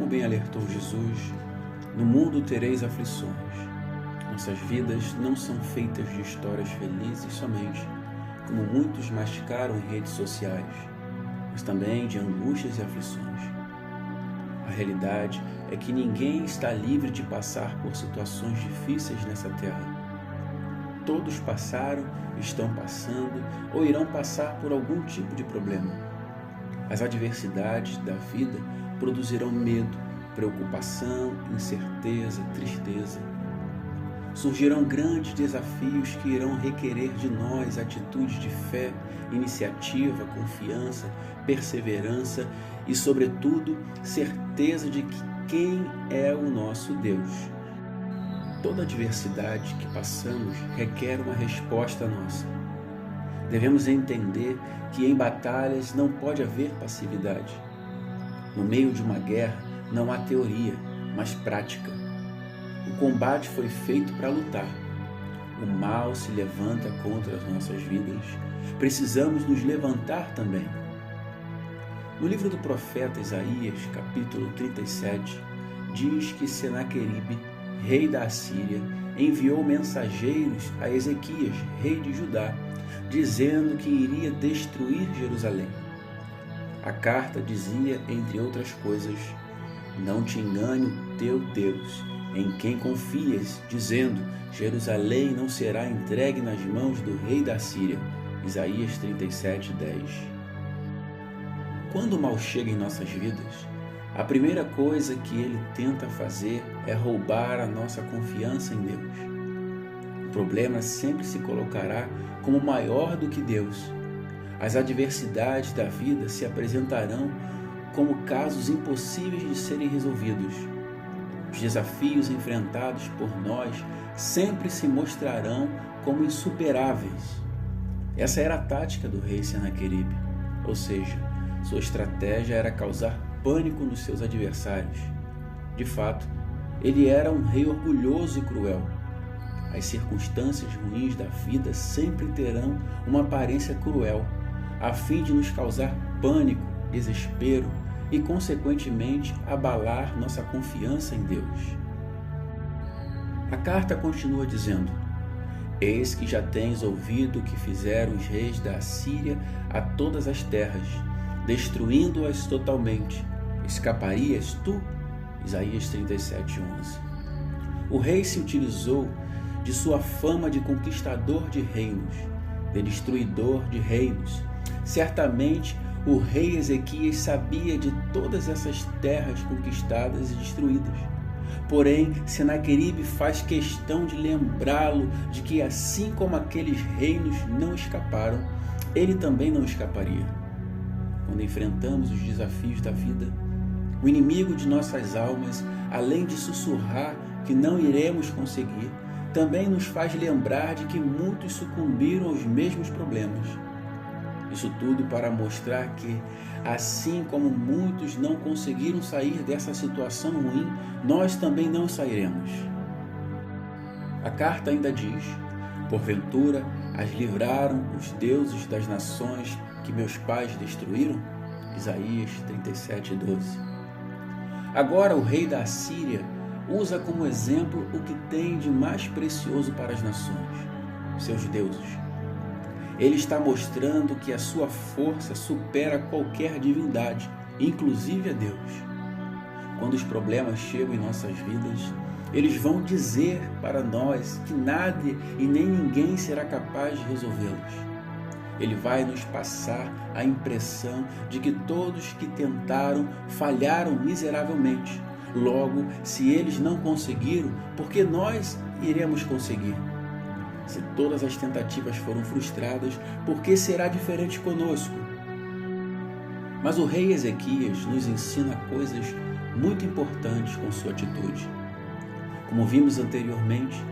bem alertou Jesus, no mundo tereis aflições. Nossas vidas não são feitas de histórias felizes somente, como muitos masticaram em redes sociais, mas também de angústias e aflições. A realidade é que ninguém está livre de passar por situações difíceis nessa terra. Todos passaram, estão passando ou irão passar por algum tipo de problema. As adversidades da vida produzirão medo, preocupação, incerteza, tristeza. Surgirão grandes desafios que irão requerer de nós atitudes de fé, iniciativa, confiança, perseverança e, sobretudo, certeza de que quem é o nosso Deus. Toda adversidade que passamos requer uma resposta nossa. Devemos entender que em batalhas não pode haver passividade. No meio de uma guerra não há teoria, mas prática. O combate foi feito para lutar. O mal se levanta contra as nossas vidas. Precisamos nos levantar também. No livro do profeta Isaías, capítulo 37, diz que Senaqueribe, rei da Assíria, enviou mensageiros a Ezequias, rei de Judá, dizendo que iria destruir Jerusalém. A carta dizia, entre outras coisas, não te engane o teu Deus, em quem confias, dizendo, Jerusalém não será entregue nas mãos do rei da Síria. Isaías 37, 10. Quando o mal chega em nossas vidas, a primeira coisa que ele tenta fazer é roubar a nossa confiança em Deus. O problema sempre se colocará como maior do que Deus. As adversidades da vida se apresentarão como casos impossíveis de serem resolvidos. Os desafios enfrentados por nós sempre se mostrarão como insuperáveis. Essa era a tática do rei Senaqueribe, ou seja, sua estratégia era causar pânico nos seus adversários. De fato, ele era um rei orgulhoso e cruel. As circunstâncias ruins da vida sempre terão uma aparência cruel, a fim de nos causar pânico, desespero e, consequentemente, abalar nossa confiança em Deus. A carta continua dizendo, eis que já tens ouvido o que fizeram os reis da Assíria a todas as terras, destruindo-as totalmente. Escaparias tu? Isaías 37, 11. O rei se utilizou de sua fama de conquistador de reinos, de destruidor de reinos. Certamente, o rei Ezequias sabia de todas essas terras conquistadas e destruídas. Porém, Senaqueribe faz questão de lembrá-lo de que, assim como aqueles reinos não escaparam, ele também não escaparia. Quando enfrentamos os desafios da vida, o inimigo de nossas almas, além de sussurrar que não iremos conseguir, também nos faz lembrar de que muitos sucumbiram aos mesmos problemas. Isso tudo para mostrar que, assim como muitos não conseguiram sair dessa situação ruim, nós também não sairemos. A carta ainda diz, porventura as livraram os deuses das nações que meus pais destruíram? Isaías 37, 12. Agora o rei da Assíria usa como exemplo o que tem de mais precioso para as nações, seus deuses. Ele está mostrando que a sua força supera qualquer divindade, inclusive a Deus. Quando os problemas chegam em nossas vidas, eles vão dizer para nós que nada e nem ninguém será capaz de resolvê-los. Ele vai nos passar a impressão de que todos que tentaram falharam miseravelmente. Logo, se eles não conseguiram, por que nós iremos conseguir? Se todas as tentativas foram frustradas, por que será diferente conosco? Mas o rei Ezequias nos ensina coisas muito importantes com sua atitude. Como vimos anteriormente,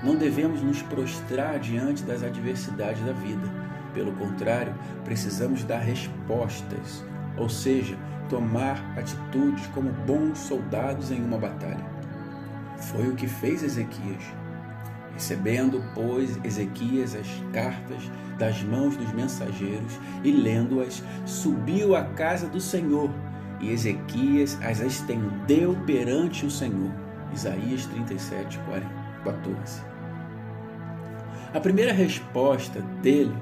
não devemos nos prostrar diante das adversidades da vida. Pelo contrário, precisamos dar respostas, ou seja, tomar atitudes como bons soldados em uma batalha. Foi o que fez Ezequias. Recebendo, pois, Ezequias as cartas das mãos dos mensageiros e lendo-as, subiu à casa do Senhor e Ezequias as estendeu perante o Senhor. Isaías 37, 14. A primeira resposta dele,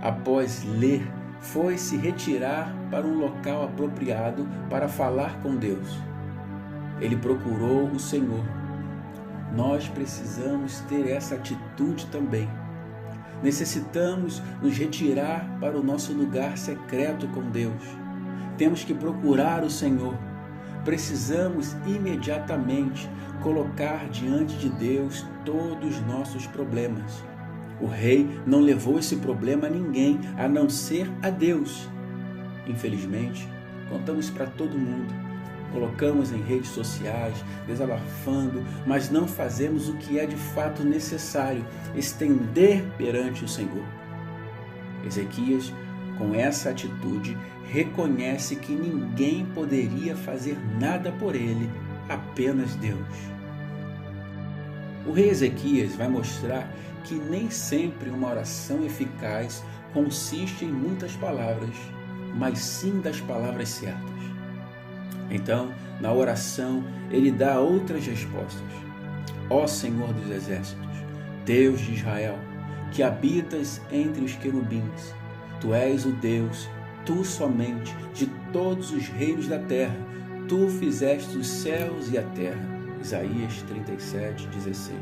após ler, foi se retirar para um local apropriado para falar com Deus. Ele procurou o Senhor. Nós precisamos ter essa atitude também. Necessitamos nos retirar para o nosso lugar secreto com Deus. Temos que procurar o Senhor. Precisamos imediatamente colocar diante de Deus todos os nossos problemas. O rei não levou esse problema a ninguém, a não ser a Deus. Infelizmente, contamos para todo mundo. Colocamos em redes sociais, desabafando, mas não fazemos o que é de fato necessário, estender perante o Senhor. Ezequias, com essa atitude, reconhece que ninguém poderia fazer nada por ele, apenas Deus. O rei Ezequias vai mostrar que nem sempre uma oração eficaz consiste em muitas palavras, mas sim das palavras certas. Então, na oração, ele dá outras respostas. Ó Senhor dos Exércitos, Deus de Israel, que habitas entre os querubins, Tu és o Deus, Tu somente, de todos os reinos da terra, Tu fizeste os céus e a terra. Isaías 37, 16.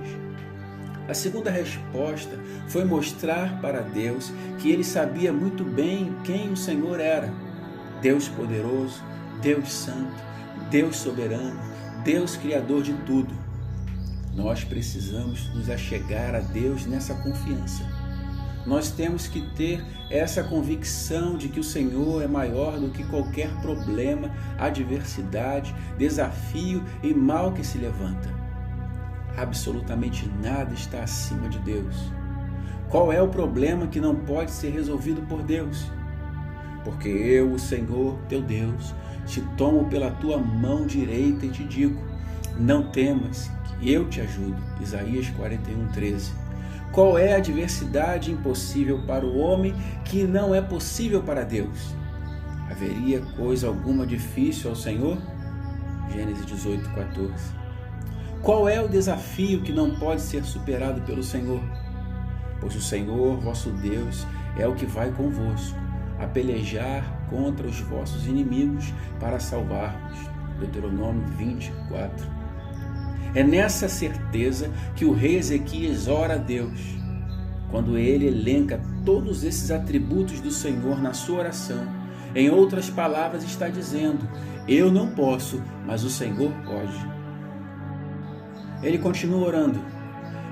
A segunda resposta foi mostrar para Deus que ele sabia muito bem quem o Senhor era. Deus poderoso, Deus santo, Deus soberano, Deus criador de tudo. Nós precisamos nos achegar a Deus nessa confiança. Nós temos que ter essa convicção de que o Senhor é maior do que qualquer problema, adversidade, desafio e mal que se levanta. Absolutamente nada está acima de Deus. Qual é o problema que não pode ser resolvido por Deus? Porque eu, o Senhor, teu Deus, te tomo pela tua mão direita e te digo, não temas, que eu te ajudo. Isaías 41, 13. Qual é a adversidade impossível para o homem que não é possível para Deus? Haveria coisa alguma difícil ao Senhor? Gênesis 18, 14. Qual é o desafio que não pode ser superado pelo Senhor? Pois o Senhor, vosso Deus, é o que vai convosco, a pelejar contra os vossos inimigos para salvar-vos. Deuteronômio 24. É nessa certeza que o rei Ezequias ora a Deus. Quando ele elenca todos esses atributos do Senhor na sua oração, em outras palavras está dizendo, eu não posso, mas o Senhor pode. Ele continua orando,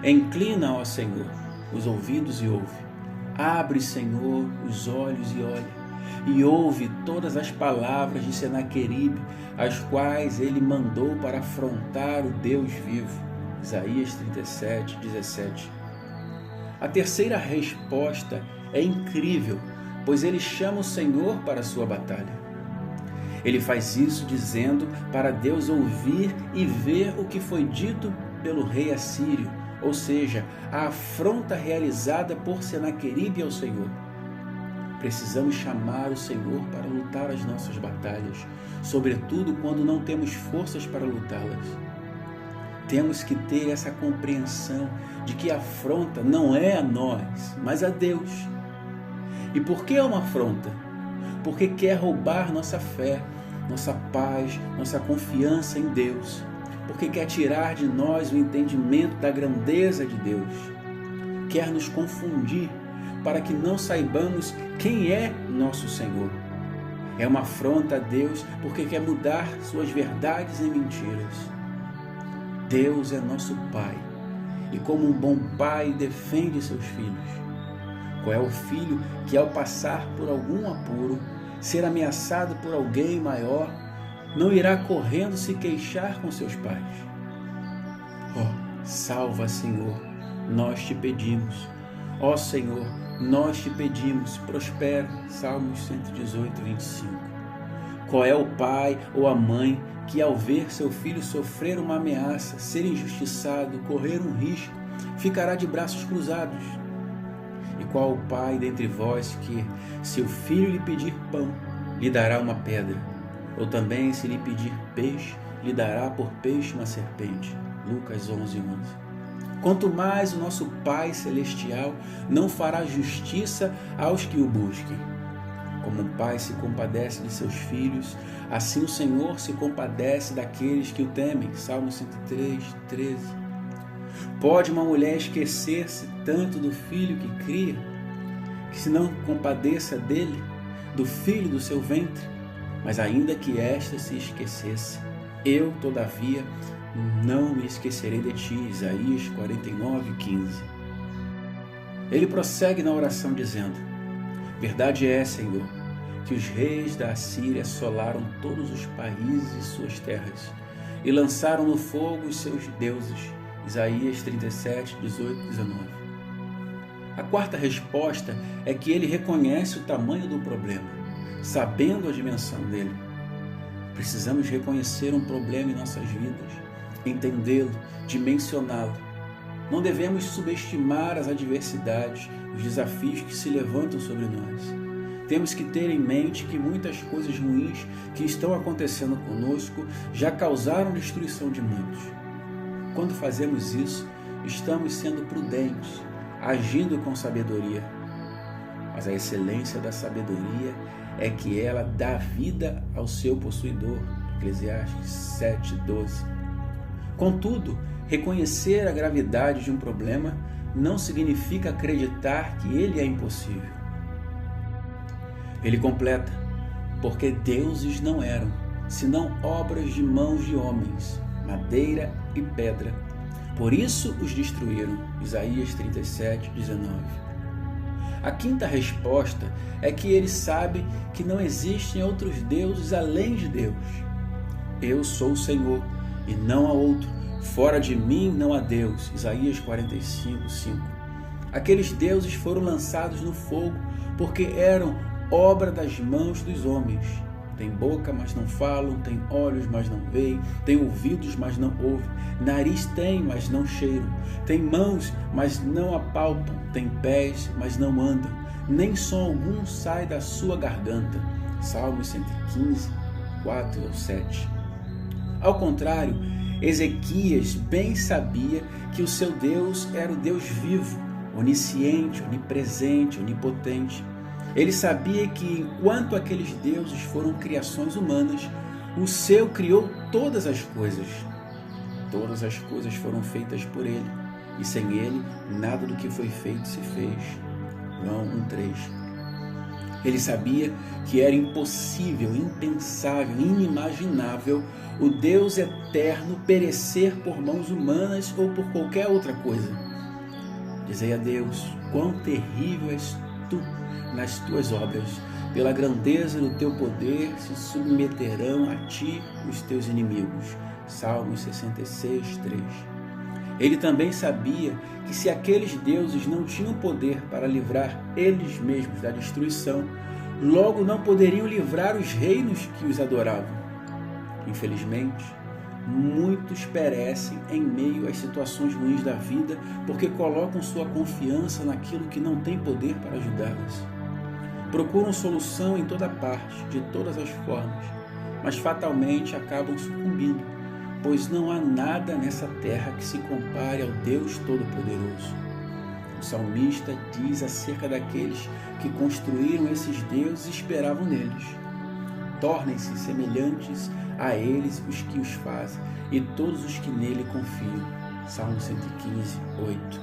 inclina, ó Senhor, os ouvidos e ouve. Abre, Senhor, os olhos e olha. E ouve todas as palavras de Senaqueribe, as quais ele mandou para afrontar o Deus vivo. Isaías 37, 17. A terceira resposta é incrível, pois ele chama o Senhor para a sua batalha. Ele faz isso dizendo para Deus ouvir e ver o que foi dito pelo rei assírio, ou seja, a afronta realizada por Senaqueribe ao Senhor. Precisamos chamar o Senhor para lutar as nossas batalhas, sobretudo quando não temos forças para lutá-las. Temos que ter essa compreensão de que a afronta não é a nós, mas a Deus. E por que é uma afronta? Porque quer roubar nossa fé, nossa paz, nossa confiança em Deus. Porque quer tirar de nós o entendimento da grandeza de Deus. Quer nos confundir para que não saibamos quem é nosso Senhor. É uma afronta a Deus porque quer mudar suas verdades em mentiras. Deus é nosso Pai e como um bom pai defende seus filhos. Qual é o filho que ao passar por algum apuro, ser ameaçado por alguém maior, não irá correndo se queixar com seus pais? Salva, Senhor, nós te pedimos. Ó Senhor, nós te pedimos, prospera. Salmos 118, 25. Qual é o pai ou a mãe que ao ver seu filho sofrer uma ameaça, ser injustiçado, correr um risco, ficará de braços cruzados? E qual o pai dentre vós que, se o filho lhe pedir pão, lhe dará uma pedra? Ou também, se lhe pedir peixe, lhe dará por peixe uma serpente. Lucas 11:11. Quanto mais o nosso Pai Celestial não fará justiça aos que o busquem. Como um pai se compadece de seus filhos, assim o Senhor se compadece daqueles que o temem. Salmo 103:13. Pode uma mulher esquecer-se tanto do filho que cria, que se não compadeça dele, do filho do seu ventre? Mas ainda que esta se esquecesse, eu, todavia, não me esquecerei de ti. Isaías 49:15. Ele prossegue na oração dizendo: verdade é, Senhor, que os reis da Assíria assolaram todos os países e suas terras, e lançaram no fogo os seus deuses. Isaías 37:18-19. A quarta resposta é que ele reconhece o tamanho do problema, sabendo a dimensão dele. Precisamos reconhecer um problema em nossas vidas, entendê-lo, dimensioná-lo. Não devemos subestimar as adversidades, os desafios que se levantam sobre nós. Temos que ter em mente que muitas coisas ruins que estão acontecendo conosco já causaram destruição de muitos. Quando fazemos isso, estamos sendo prudentes, agindo com sabedoria. Mas a excelência da sabedoria é que ela dá vida ao seu possuidor. Eclesiastes 7:12. Contudo, reconhecer a gravidade de um problema não significa acreditar que ele é impossível. Ele completa: porque deuses não eram, senão obras de mãos de homens, madeira e pedra. Por isso os destruíram. Isaías 37:19. A quinta resposta é que ele sabe que não existem outros deuses além de Deus. Eu sou o Senhor e não há outro. Fora de mim não há Deus. Isaías 45:5. Aqueles deuses foram lançados no fogo porque eram obra das mãos dos homens. Tem boca, mas não falam, tem olhos, mas não veem, tem ouvidos, mas não ouvem, nariz tem, mas não cheiram, tem mãos, mas não apalpam, tem pés, mas não andam, nem som algum sai da sua garganta. Salmos 115, 4-7. Ao contrário, Ezequias bem sabia que o seu Deus era o Deus vivo, onisciente, onipresente, onipotente. Ele sabia que enquanto aqueles deuses foram criações humanas, o seu criou todas as coisas. Todas as coisas foram feitas por ele, e sem ele, nada do que foi feito se fez. João 1:3. Ele sabia que era impossível, impensável, inimaginável o Deus eterno perecer por mãos humanas ou por qualquer outra coisa. Dizei a Deus: quão terrível és tu nas tuas obras, pela grandeza do teu poder se submeterão a ti os teus inimigos. Salmos 66:3. Ele também sabia que se aqueles deuses não tinham poder para livrar eles mesmos da destruição, logo não poderiam livrar os reinos que os adoravam. Infelizmente, muitos perecem em meio às situações ruins da vida porque colocam sua confiança naquilo que não tem poder para ajudá-las. Procuram solução em toda parte, de todas as formas, mas fatalmente acabam sucumbindo, pois não há nada nessa terra que se compare ao Deus Todo-Poderoso. O salmista diz acerca daqueles que construíram esses deuses e esperavam neles: tornem-se semelhantes a eles os que os fazem e todos os que nele confiam. Salmo 115:8.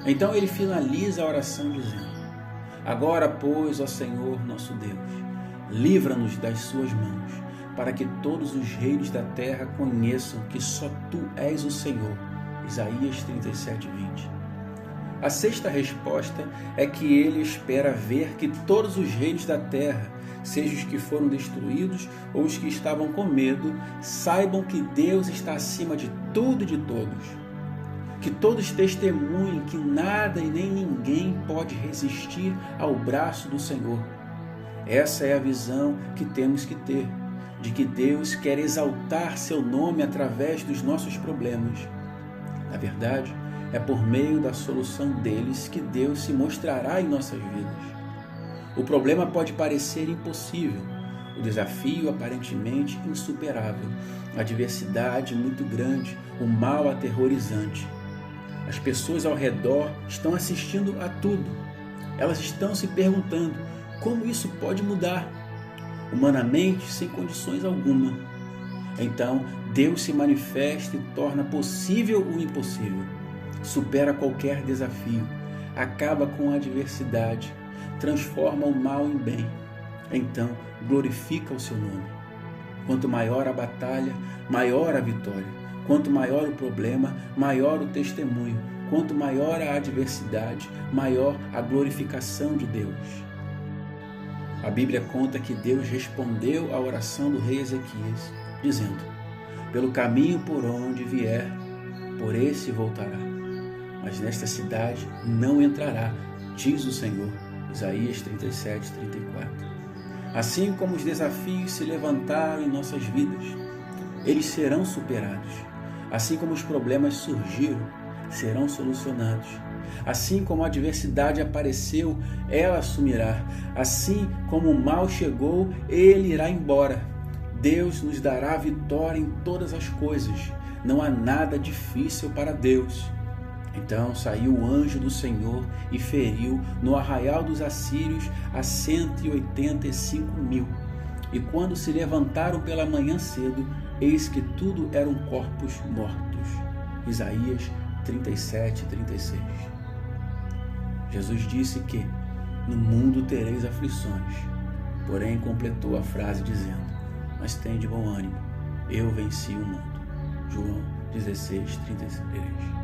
Então ele finaliza a oração dizendo: agora, pois, ó Senhor nosso Deus, livra-nos das suas mãos, para que todos os reinos da terra conheçam que só tu és o Senhor. Isaías 37:20. A sexta resposta é que ele espera ver que todos os reinos da terra, seja os que foram destruídos ou os que estavam com medo, saibam que Deus está acima de tudo e de todos. Que todos testemunhem que nada e nem ninguém pode resistir ao braço do Senhor. Essa é a visão que temos que ter, de que Deus quer exaltar seu nome através dos nossos problemas. Na verdade, é por meio da solução deles que Deus se mostrará em nossas vidas. O problema pode parecer impossível, O desafio aparentemente insuperável, a adversidade muito grande, o mal aterrorizante. As pessoas ao redor estão assistindo a tudo. Elas estão se perguntando como isso pode mudar, humanamente sem condições alguma. Então, Deus se manifesta e torna possível o impossível. Supera qualquer desafio, acaba com a adversidade, transforma o mal em bem. Então, glorifica o seu nome. Quanto maior a batalha, maior a vitória. Quanto maior o problema, maior o testemunho. Quanto maior a adversidade, maior a glorificação de Deus. A Bíblia conta que Deus respondeu à oração do rei Ezequias, dizendo: pelo caminho por onde vier, por esse voltará. Mas nesta cidade não entrará, diz o Senhor. Isaías 37, 34. Assim como os desafios se levantaram em nossas vidas, eles serão superados. Assim como os problemas surgiram, serão solucionados. Assim como a adversidade apareceu, ela sumirá. Assim como o mal chegou, ele irá embora. Deus nos dará vitória em todas as coisas. Não há nada difícil para Deus. Então saiu o anjo do Senhor e feriu no arraial dos assírios a 185.000. E quando se levantaram pela manhã cedo, eis que tudo eram corpos mortos. Isaías 37, 36. Jesus disse que no mundo tereis aflições, porém completou a frase dizendo: mas tende bom ânimo, eu venci o mundo. João 16, 33.